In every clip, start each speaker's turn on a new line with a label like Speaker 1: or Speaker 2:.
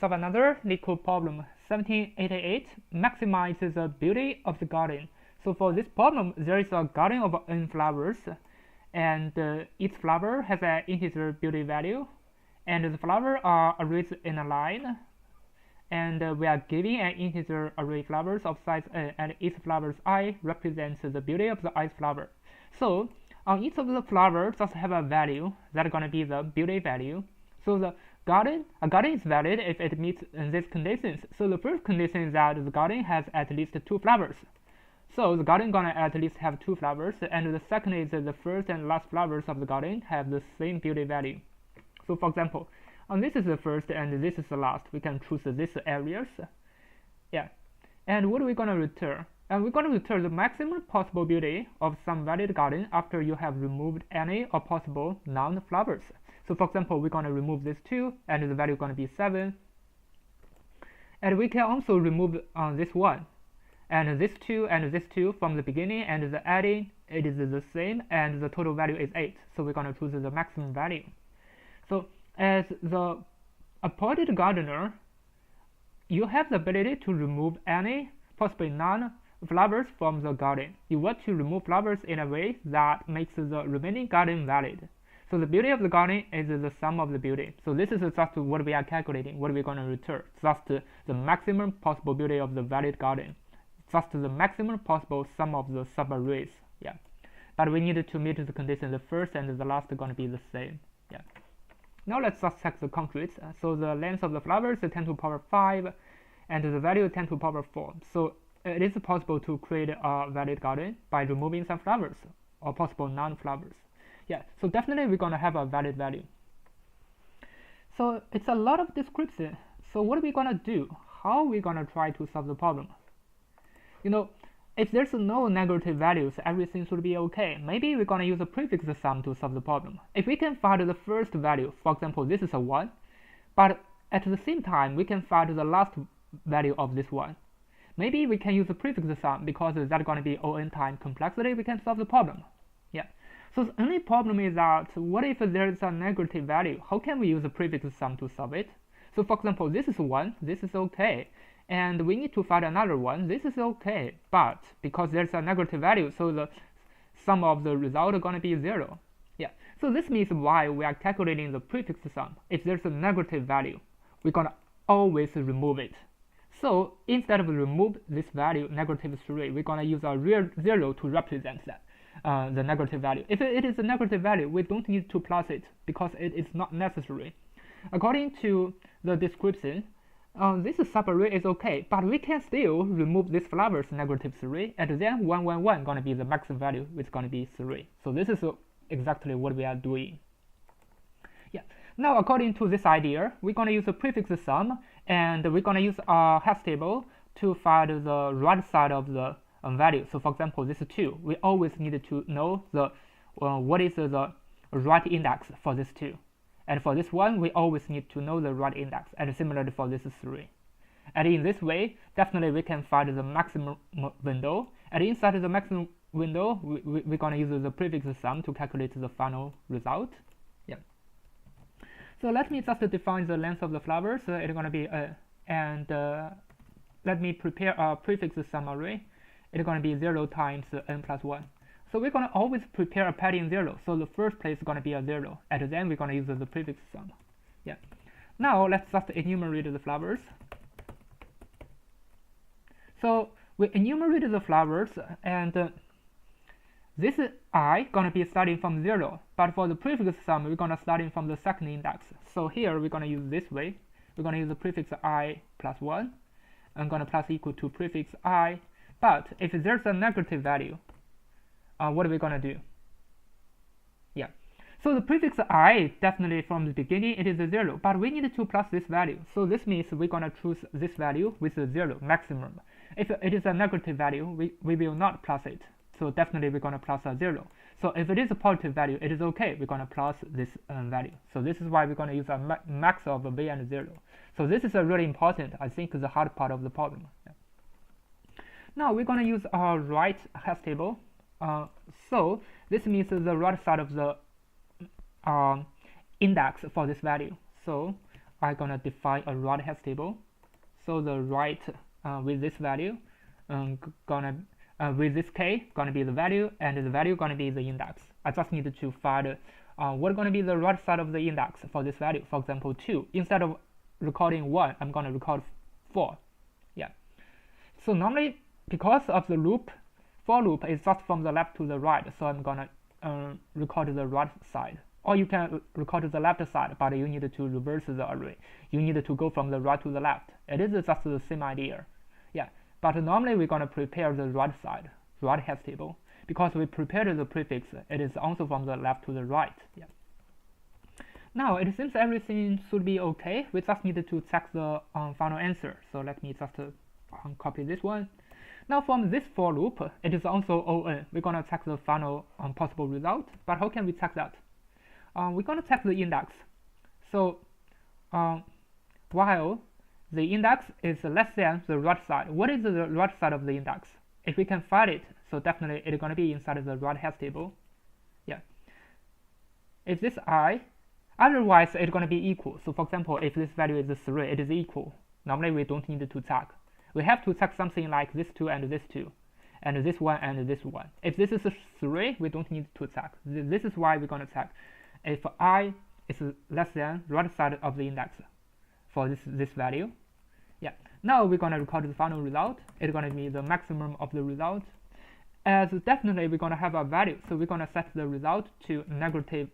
Speaker 1: Solve another Leetcode problem. 1788 maximizes the beauty of the garden. So for this problem, there is a garden of n flowers, and each flower has an integer beauty value, and the flowers are arrayed in a line, and we are giving an integer array flowers of size n, and each flower's I represents the beauty of the ith flower. So on each of the flowers just have a value that's gonna be the beauty value. So a garden is valid if it meets these conditions. So the first condition is that the garden has at least 2 flowers. So the garden gonna at least have 2 flowers, and the second is that the first and last flowers of the garden have the same beauty value. So for example, this is the first and this is the last. We can choose these areas. Yeah. And what are we gonna return? And we're gonna return the maximum possible beauty of some valid garden after you have removed any or possible non-flowers. So for example, we're gonna remove this 2, and the value is gonna be 7. And we can also remove this 1, and this 2, and this 2 from the beginning, and the adding it is the same, and the total value is 8. So we're gonna choose the maximum value. So as the appointed gardener, you have the ability to remove any possibly non-flowers from the garden. You want to remove flowers in a way that makes the remaining garden valid. So the beauty of the garden is the sum of the beauty. So this is just what we are calculating, what we're going to return. Just the maximum possible beauty of the valid garden. Just the maximum possible sum of the subarrays. Yeah. But we need to meet the condition. The first and the last are going to be the same. Yeah. Now let's just check the concretes. So the length of the flowers is 10 to the power 5, and the value is 10 to the power 4. So it is possible to create a valid garden by removing some flowers or possible non-flowers. Yeah, so definitely we're gonna have a valid value. So it's a lot of description. So what are we gonna do? How are we gonna try to solve the problem? You know, if there's no negative values, everything should be okay. Maybe we're gonna use a prefix sum to solve the problem. If we can find the first value, for example, this is a 1, but at the same time we can find the last value of this 1. Maybe we can use a prefix sum because that's gonna be O(n) times complexity. We can solve the problem. Yeah. So the only problem is that what if there is a negative value? How can we use a prefix sum to solve it? So for example, this is 1, this is okay, and we need to find another 1, this is okay, but because there's a negative value, so the sum of the result is going to be 0. Yeah. So this means why we are calculating the prefix sum. If there's a negative value, we're going to always remove it. So instead of remove this value, negative 3, we're going to use a real 0 to represent that. The negative value. If it is a negative value, we don't need to plus it because it is not necessary. According to the description, this subarray is okay, but we can still remove this flower's negative 3, and then 1, 1, 1 gonna be the maximum value, which is gonna be 3. So this is exactly what we are doing. Yeah. Now according to this idea, we're gonna use a prefix sum, and we're gonna use a hash table to find the right side of the value. So for example, this is 2. We always need to know the what is the right index for this 2. And for this 1, we always need to know the right index. And similarly for this 3. And in this way, definitely we can find the maximum window. And inside the maximum window, we're going to use the prefix sum to calculate the final result. Yeah. So let me just define the length of the flowers. It's going to be let me prepare a prefix sum array. It's going to be 0 times n plus 1. So we're going to always prepare a padding 0. So the first place is going to be a 0. And then we're going to use the prefix sum. Yeah. Now let's just enumerate the flowers. So we enumerate the flowers, and this is I going to be starting from 0. But for the prefix sum, we're going to starting from the second index. So here we're going to use this way. We're going to use the prefix I plus 1. I'm going to plus equal to prefix I. But if there's a negative value, what are we going to do? Yeah. So the prefix I, definitely from the beginning, it is a 0. But we need to plus this value. So this means we're going to choose this value with a 0, maximum. If it is a negative value, we will not plus it. So definitely we're going to plus a 0. So if it is a positive value, it is okay. We're going to plus this value. So this is why we're going to use a max of v and 0. So this is a really important, I think, the hard part of the problem. Yeah. Now we're going to use our right hash table. So this means the right side of the index for this value. So I'm gonna define a right has table. So the right with this value gonna with this k gonna be the value, and the value gonna be the index. I just need to find what's gonna be the right side of the index for this value. For example, 2. Instead of recording 1, I'm gonna record 4. Yeah. So normally, because of the loop, for loop is just from the left to the right, so I'm gonna record the right side. Or you can record the left side, but you need to reverse the array. You need to go from the right to the left. It is just the same idea. Yeah, but normally we're gonna prepare the right side, right has table, because we prepared the prefix. It is also from the left to the right. Yeah. Now it seems everything should be okay. We just need to check the final answer. So let me just copy this one. Now from this for loop, it is also on. We're gonna check the final possible result. But how can we check that? We're gonna check the index. So while the index is less than the right side, what is the right side of the index? If we can find it, so definitely it's gonna be inside the right has table. Yeah. If this I, otherwise it's gonna be equal. So for example, if this value is 3, it is equal. Normally we don't need to check. We have to check something like this 2 and this 2, and this 1 and this 1. If this is 3, we don't need to check. This is why we're gonna check. If I is less than right side of the index for this value. Yeah. Now we're gonna record the final result. It's gonna be the maximum of the result. As definitely we're gonna have a value, so we're gonna set the result to negative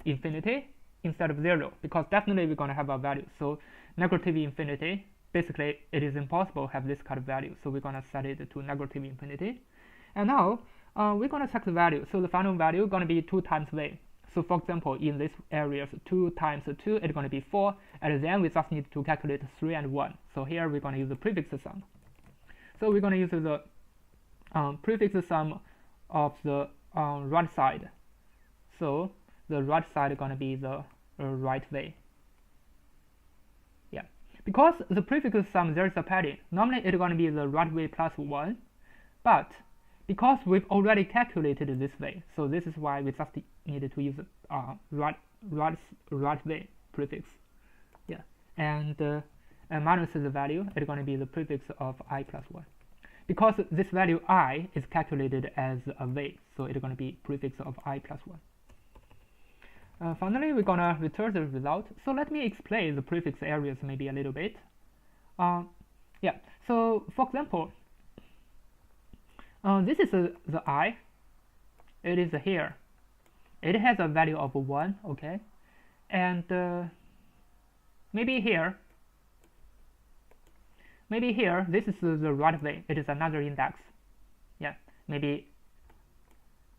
Speaker 1: infinity instead of 0, because definitely we're gonna have a value. So negative infinity, basically it is impossible to have this kind of value. So we're gonna set it to negative infinity. And now we're gonna check the value. So the final value is gonna be 2 times v. So for example, in this area, 2 times 2 is going to be 4, and then we just need to calculate 3 and 1. So here we're going to use the prefix sum. So we're going to use the prefix sum of the right side. So the right side is going to be the right way. Yeah, because the prefix sum there is a padding. Normally it's going to be the right way plus 1, but because we've already calculated this way, so this is why we just needed to use right way prefix. Yeah, and minus the value, it's going to be the prefix of I plus 1. Because this value I is calculated as a way, so it's going to be prefix of I plus 1. Finally, we're going to return the result. So let me explain the prefix areas maybe a little bit. Yeah, so for example, this is the I. It is here. It has a value of 1, okay? And maybe here, this is the right way. It is another index. Yeah, maybe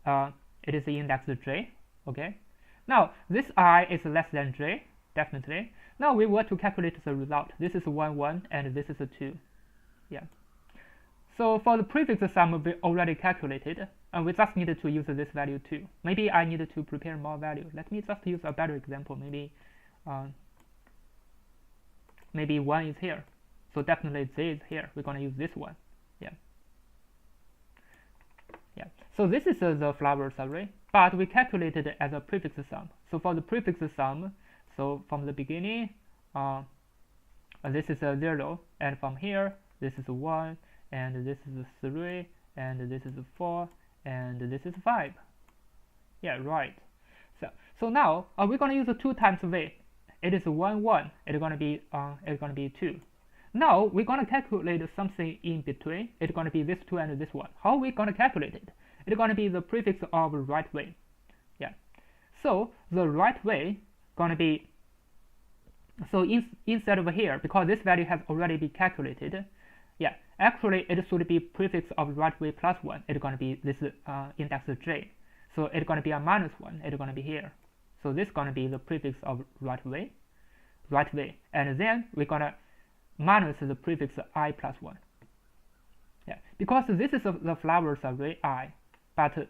Speaker 1: it is the index j, okay? Now, this I is less than j, definitely. Now we want to calculate the result. This is 1, 1, and this is 2. Yeah. So for the prefix sum, we already calculated, and we just needed to use this value too. Maybe I needed to prepare more value. Let me just use a better example. Maybe 1 is here. So definitely z is here. We're gonna use this one. Yeah. Yeah. So this is the flowers array, but we calculated it as a prefix sum. So for the prefix sum, so from the beginning, this is a 0, and from here, this is 1. And this is 3, and this is 4, and this is 5. Yeah, right. So now we're gonna use 2 times v. It is 1, 1. It's gonna be 2. Now we're gonna calculate something in between. It's gonna be this 2 and this 1. How are we gonna calculate it? It's gonna be the prefix of right way. Yeah. So the right way gonna be, so instead of here, because this value has already been calculated. Yeah, actually it should be prefix of right way plus 1. It's going to be this index j. So it's going to be a minus 1. It's going to be here. So this is going to be the prefix of right way. And then we're going to minus the prefix I plus 1. Yeah, because this is the flowers array I. But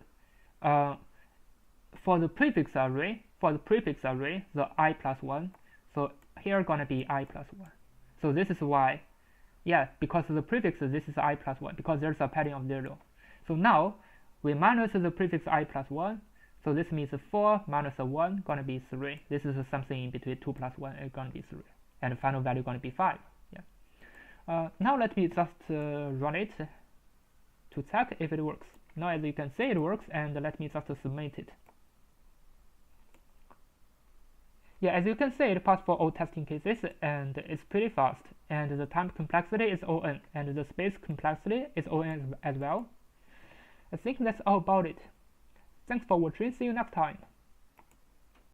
Speaker 1: for the prefix array, the I plus 1, so here going to be I plus 1. So this is why. Yeah, because the prefix, this is I plus 1, because there's a padding of 0. So now, we minus the prefix I plus 1, so this means 4 minus 1 gonna be 3. This is something in between 2 plus 1 is gonna be 3. and the final value going to be 5. Now let me just run it to check if it works. Now as you can see it works, and let me just submit it. As you can see it passed for all testing cases, and it's pretty fast, and the time complexity is ON, and the space complexity is ON as well. I think that's all about it. Thanks for watching, see you next time.